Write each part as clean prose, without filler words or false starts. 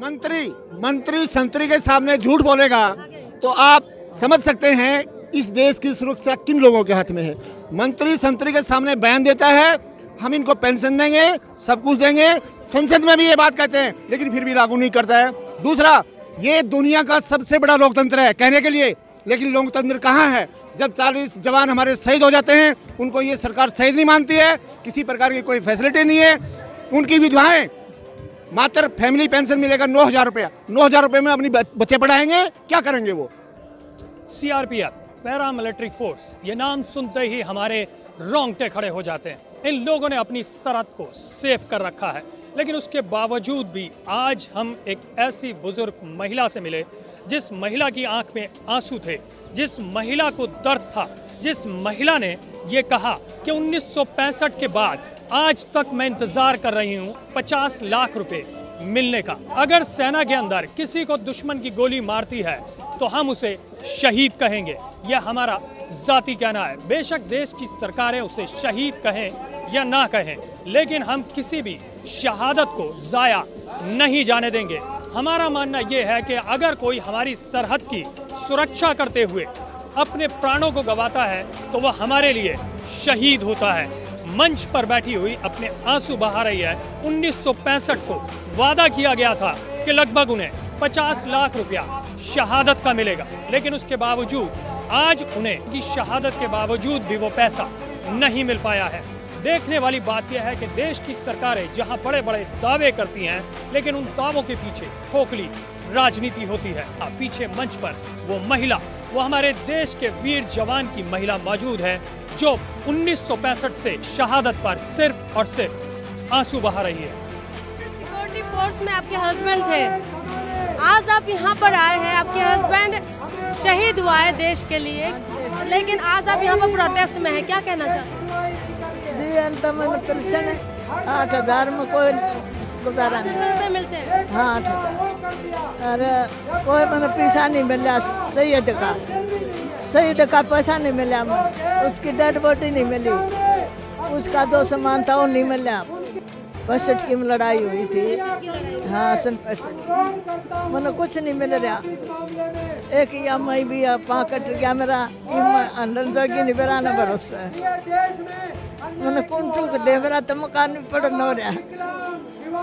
मंत्री संतरी के सामने झूठ बोलेगा तो आप समझ सकते हैं इस देश की सुरक्षा किन लोगों के हाथ में है। मंत्री संतरी के सामने बयान देता है हम इनको पेंशन देंगे, सब कुछ देंगे, संसद में भी ये बात कहते हैं, लेकिन फिर भी लागू नहीं करता है। दूसरा, ये दुनिया का सबसे बड़ा लोकतंत्र है कहने के लिए, लेकिन लोकतंत्र कहाँ है जब 40 जवान हमारे शहीद हो जाते हैं, उनको ये सरकार शहीद नहीं मानती है, किसी प्रकार की कोई फैसिलिटी नहीं है। उनकी विधवाएं मात्र फैमिली पेंशन मिलेगा 9,000 रुपया, 9,000 रुपये में अपनी बच्चे पढ़ाएंगे, क्या करेंगे वो। सीआरपीएफ, पैरा मिलिट्री फोर्स, ये नाम सुनते ही हमारे रोंगटे खड़े हो जाते हैं। इन लोगों ने अपनी सरहद को सेफ कर रखा है, लेकिन उसके बावजूद भी आज हम एक ऐसी बुजुर्ग महिला से मिले जिस महिला की आंख में आंसू थे, जिस महिला को दर्द था, जिस महिला ने ये कहा कि 1965 के बाद आज तक मैं इंतजार कर रही हूँ 50 लाख रुपए मिलने का। अगर सेना के अंदर किसी को दुश्मन की गोली मारती है तो हम उसे शहीद कहेंगे, यह हमारा जाती कहना है। बेशक देश की सरकारें उसे शहीद कहें या ना कहें, लेकिन हम किसी भी शहादत को जाया नहीं जाने देंगे। हमारा मानना यह है कि अगर कोई हमारी सरहद की सुरक्षा करते हुए अपने प्राणों को गंवाता है तो वह हमारे लिए शहीद होता है। मंच पर बैठी हुई अपने आंसू बहा रही है। 1965 को वादा किया गया था कि लगभग उन्हें 50 लाख रुपया शहादत का मिलेगा, लेकिन उसके बावजूद आज उन्हें की शहादत के बावजूद भी वो पैसा नहीं मिल पाया है। देखने वाली बात यह है कि देश की सरकारें जहां बड़े बड़े दावे करती हैं, लेकिन उन दावों के पीछे खोखली राजनीति होती है। पीछे मंच पर वो महिला, वो हमारे देश के वीर जवान की महिला मौजूद है जो 1965 से शहादत पर सिर्फ और सिर्फ आंसू बहा रही है। सिक्योरिटी फोर्स में आपके हस्बैंड थे, आज आप यहाँ पर आए हैं, आपके हस्बैंड शहीद हुआ है देश के लिए, लेकिन आज आप यहाँ पर प्रोटेस्ट में है, क्या कहना चाहते हैं? पेंशन 8,000 में कोई गुजारा नहीं। 8,000 रुपए मिलते हैं? हाँ 8,000। अरे कोई मैंने पैसा नहीं मिला, शहीद का पैसा नहीं मिला, उसकी डेड बॉडी नहीं मिली, उसका जो सामान था वो नहीं मिला। 65 की लड़ाई हुई थी। हाँ 65 मैंने कुछ नहीं मिल रहा। एक या मई भी पाकट गया मेरा अंडर जोगी नहीं बेरा ना भरोसा मैंने कौन टूक दे मेरा तो मकान भी पड़ न हो रहा।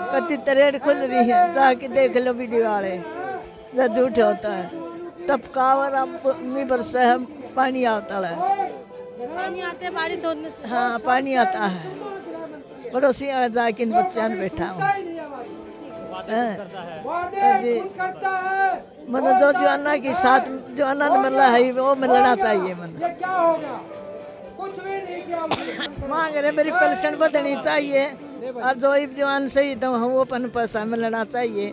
कति तरेड़ खुल रही है, जाके देख लो वीडियो वाले, जब झूठ होता है। टपकावर अब नहीं बरसा है, पानी आता है। पानी आते हैं बारिश होने से? हाँ पानी आता है। पड़ोसी जाके इन बच्चों में बैठा हूँ। मैंने जो जवाना के साथ जवाना मिला है वो मिलना चाहिए। मैंने मांग रहे मेरी पेंशन बढ़नी चाहिए, और जो जवान सही तो वो अपन पैसा मिलना चाहिए।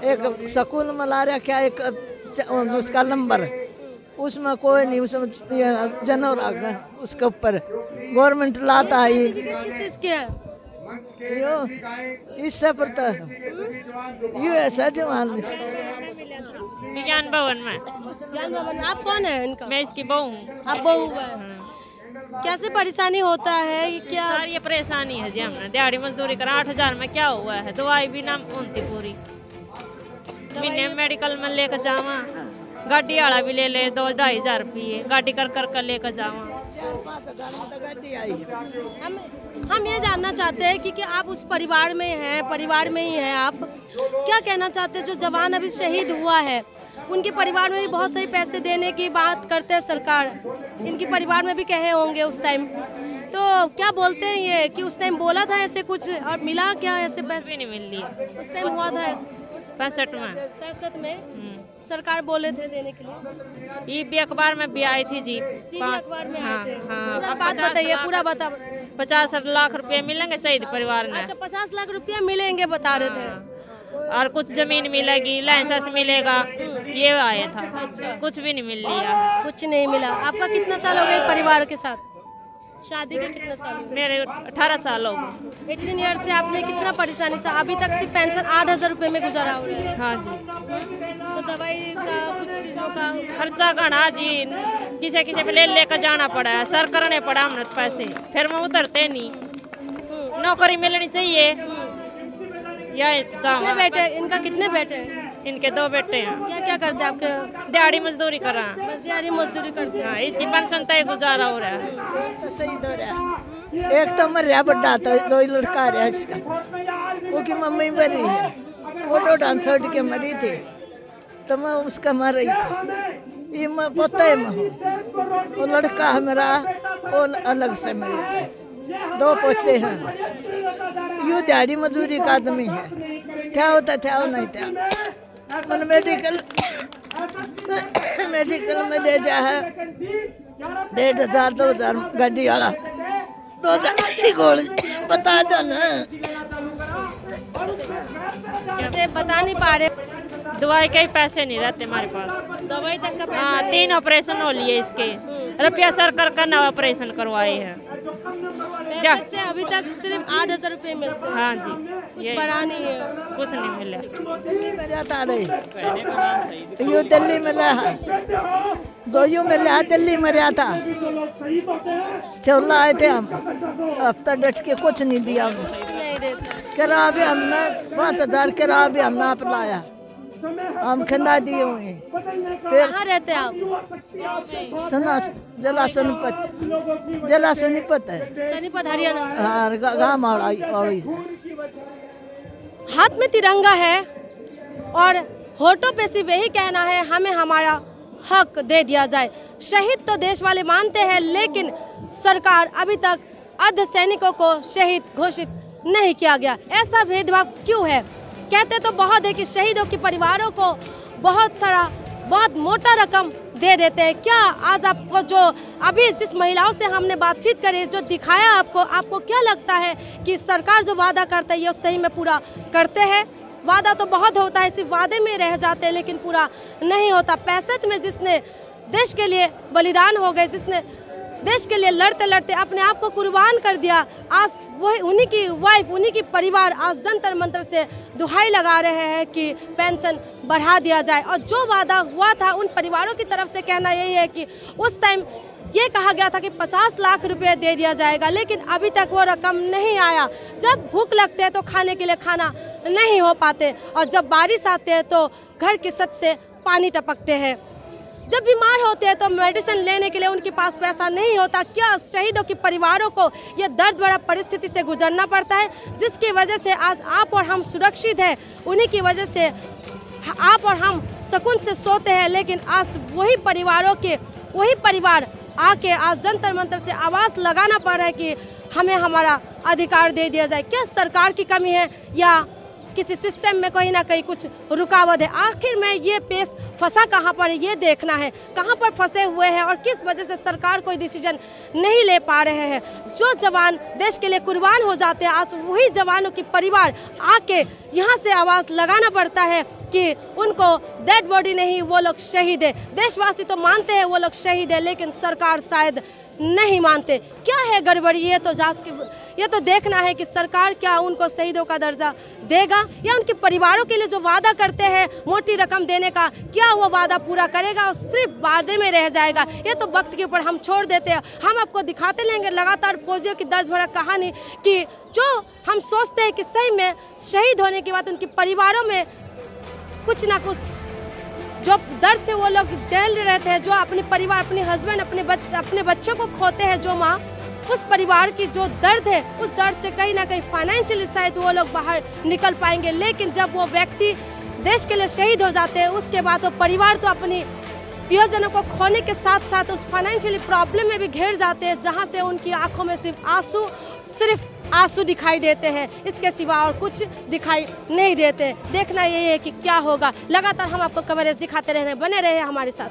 एक स्कूल में ला रखा एक उसका नंबर, उसमें कोई नहीं, उसमें जनवर आ गया उसके ऊपर गवर्नमेंट लाता है। यो इससे पर तो ये ऐसा जवान विज्ञान भवन में। ज्ञान भवन। आप कौन है इनका? मैं इसकी बहू हूँ। आप बहू है? कैसे परेशानी होता है ये? क्या सर ये परेशानी है जी, हमने दिहाड़ी मजदूरी करा 8,000 में क्या हुआ है, दवाई भी ना होती पूरी। मैंने मेडिकल में लेकर जावा, गाड़ी वाला भी ले ले 2-2,500 रुपये, गाड़ी कर लेकर जावा। हम ये जानना चाहते हैं कि आप उस परिवार में हैं, परिवार में ही हैं आप, क्या कहना चाहते हैं जो जवान अभी शहीद हुआ है, उनके परिवार में भी बहुत सारे पैसे देने की बात करते हैं सरकार, इनके परिवार में भी कहे होंगे उस टाइम, तो क्या बोलते हैं ये कि उस टाइम बोला था ऐसे कुछ और मिला क्या? ऐसे पैसे भी नहीं मिल रही। उस टाइम हुआ था 65 में सरकार बोले थे देने के लिए। ये भी अखबार में भी आई थी जी, अखबार में आए थे। हाँ, पूरा बात बताइए, पूरा बता। 50 लाख रुपए मिलेंगे शहीद परिवार में। अच्छा 50 लाख रुपया मिलेंगे बता रहे थे। और कुछ जमीन मिलेगी, लाइसेंस मिलेगा, ये आया था। अच्छा। कुछ भी नहीं मिल रहा। कुछ नहीं मिला। आपका कितना साल हो गया परिवार के साथ? शादी के कितना साल हो गए? मेरे 18 साल हो गए। 18 ईयर से आपने कितना परेशानी से अभी तक सिर्फ पेंशन 8,000 रुपये में गुजारा हो रहा है? हाँ जी। तो दवाई का कुछ चीज़ों का खर्चा घना जी, किसी पे लेकर जाना पड़ा है, सर करने पड़ा हमने पैसे, फिर मैं उतरते नहीं। नौकरी मिलनी चाहिए, या कितने बेटे, इनका कितने बेटे हैं? इनके 2 बेटे हैं। क्या क्या करते हैं आपके? दिहाड़ी मजदूरी कर रहा है। बस दिहाड़ी मजदूरी करते हैं। हाँ, इसकी पेंशन तय गुजारा हो रहा है। तो सही दो रहा, एक तो मर रहा बड़ा, तो 2 लड़का रहा इसका, वो की मम्मी मरी है, वो डोडान छोड़ के मरी थी, तो मैं उसका मर रही थी। ये मैं पोता है, मैं वो लड़का है मेरा, वो अलग से मरे थे, 2 पोते हैं। यूँ दिहाड़ी मजदूरी का आदमी है, क्या होता था नहीं था। मन मेडिकल में ले जा है 1,500 2,000 गाड़ी वाला, 2,000 की गोली बता दो ना। कहते बता नहीं पा रहे, दवाई के ही पैसे नहीं रहते हमारे पास। दवाई तक का पैसा हाँ, 3 ऑपरेशन हो लिए इसके, रुपया सरकार का 9 ऑपरेशन करवाए हैं। पैसे से अभी तक सिर्फ 8,000 रुपये मिलते हैं। हाँ जी, कुछ बढ़ा नहीं है। कुछ नहीं मिला। दिल्ली में जाता रही, यू दिल्ली में रहा, 2 यू में रहा, दिल्ली में रहा था। 14 आए थे हम, हफ्ता डट के कुछ नहीं दिया हमने। नहीं देते। किराया भी हमने 5,000 किराया भी हमने आप लाया, हम खंदा दिए हुए। फिर कहाँ रहते हैं आप? सना जिला सोनीपत है। सोनीपत हरियाणा। हाँ, गाँव औड़ी से। हाथ में तिरंगा है और होठों पे सिर्फ यही कहना है, हमें हमारा हक दे दिया जाए। शहीद तो देश वाले मानते हैं, लेकिन सरकार अभी तक अर्धसैनिकों को शहीद घोषित नहीं किया गया। ऐसा भेदभाव क्यों है? कहते तो बहुत है कि शहीदों के परिवारों को बहुत मोटा रकम दे देते हैं। क्या आज आपको जो अभी जिस महिलाओं से हमने बातचीत करी, जो दिखाया आपको क्या लगता है कि सरकार जो वादा करता है ये सही में पूरा करते हैं? वादा तो बहुत होता है, सिर्फ वादे में रह जाते हैं, लेकिन पूरा नहीं होता। 65 में जिसने देश के लिए बलिदान हो गए, जिसने देश के लिए लड़ते लड़ते अपने आप को कुर्बान कर दिया, आज वही उन्हीं की वाइफ, उन्हीं की परिवार आज जंतर मंतर से दुहाई लगा रहे हैं कि पेंशन बढ़ा दिया जाए। और जो वादा हुआ था उन परिवारों की तरफ से कहना यही है कि उस टाइम ये कहा गया था कि 50 लाख रुपए दे दिया जाएगा, लेकिन अभी तक वो रकम नहीं आया। जब भूख लगते है तो खाने के लिए खाना नहीं हो पाते, और जब बारिश आते हैं तो घर की छत से पानी टपकते हैं। जब बीमार होते हैं तो मेडिसिन लेने के लिए उनके पास पैसा नहीं होता। क्या शहीदों के परिवारों को ये दर्द भरा परिस्थिति से गुजरना पड़ता है, जिसकी वजह से आज आप और हम सुरक्षित हैं, उन्हीं की वजह से आप और हम सुकून से सोते हैं। लेकिन आज वही परिवार आके आज जंतर मंतर से आवाज़ लगाना पड़ रहा है कि हमें हमारा अधिकार दे दिया जाए। क्या सरकार की कमी है या किसी सिस्टम में कहीं ना कहीं कुछ रुकावट है? आखिर में ये पेश फंसा कहाँ पर है, ये देखना है कहाँ पर फंसे हुए हैं और किस वजह से सरकार कोई डिसीजन नहीं ले पा रहे हैं। जो जवान देश के लिए कुर्बान हो जाते हैं, आज वही जवानों की परिवार आके यहाँ से आवाज़ लगाना पड़ता है कि उनको डेड बॉडी नहीं, वो लोग शहीद है। देशवासी तो मानते हैं वो लोग शहीद है, लेकिन सरकार शायद नहीं मानते। क्या है गड़बड़ी? ये तो देखना है कि सरकार क्या उनको शहीदों का दर्जा देगा, या उनके परिवारों के लिए जो वादा करते हैं मोटी रकम देने का, क्या वो वादा पूरा करेगा और सिर्फ वादे में रह जाएगा? ये तो वक्त के ऊपर हम छोड़ देते हैं। हम आपको दिखाते रहेंगे लगातार फौजियों की दर्द भरा कहानी, कि जो हम सोचते हैं कि सही में शहीद होने के बाद उनके परिवारों में कुछ ना कुछ जो दर्द से वो लोग जेल रहते हैं, जो अपने परिवार, अपने हस्बैंड, अपने बच्चों को खोते हैं, जो माँ, उस परिवार की जो दर्द है, उस दर्द से कहीं ना कहीं फाइनेंशियली शायद वो लोग बाहर निकल पाएंगे। लेकिन जब वो व्यक्ति देश के लिए शहीद हो जाते हैं, उसके बाद वो परिवार तो अपनी प्रियजनों को खोने के साथ साथ उस फाइनेंशियली प्रॉब्लम में भी घिर जाते हैं, जहाँ से उनकी आंखों में सिर्फ आंसू दिखाई देते हैं, इसके सिवा और कुछ दिखाई नहीं देते। देखना यही है कि क्या होगा। लगातार हम आपको कवरेज दिखाते रहे, बने रहे हमारे साथ।